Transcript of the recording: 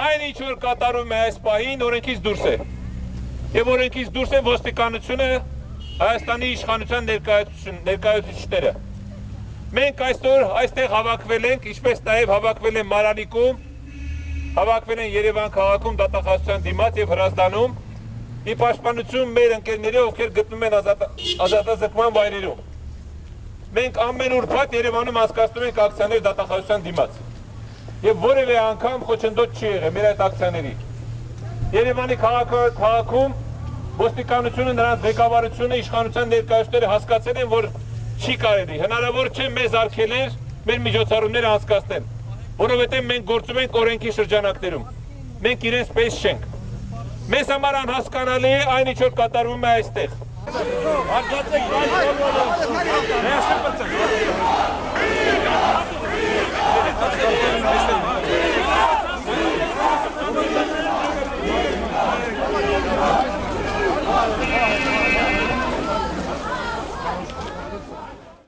Այն ինչ որ կատարում է այս պահին օրենքից դուրս է։ Եվ օրենքից դուրս է ոստիկանությունը, Հայաստանի իշխանության ներկայացուցիչները։ Մենք այսօր այստեղ հավաքվել ենք, ինչպես նաև հավաքվել են Մարալիկում, հավաքվել են Երևան քաղաքում դատախազության դիմաց եւ Հրազդանում, ի պաշտպանություն մեր ընկերների, ովքեր գտնվում են ազատազրկման վայրերում։ Մենք ամեն ուրբաթ Երևանում անցկացնում ենք ակցիաներ դատախազության դիմաց։ Եվ որևէ անգամ խոչընդոտ չի եղել մեր այդ ակցիաների։ Երևանի քաղաքում ոստիկանությունը, նրանց ղեկավարությունը, իշխանության ներկայացուցիչները հասկացել են, որ չի կարելի, հնարավոր չէ մեզ արգելել մեր միջոցառումները անցկացնել, որովհետև մենք գործում ենք օրենքի շրջանակներում, մենք իրենց պես չենք։ Մեզ համար անհասկանալի է այն ինչ որ կատարվում է այստեղ։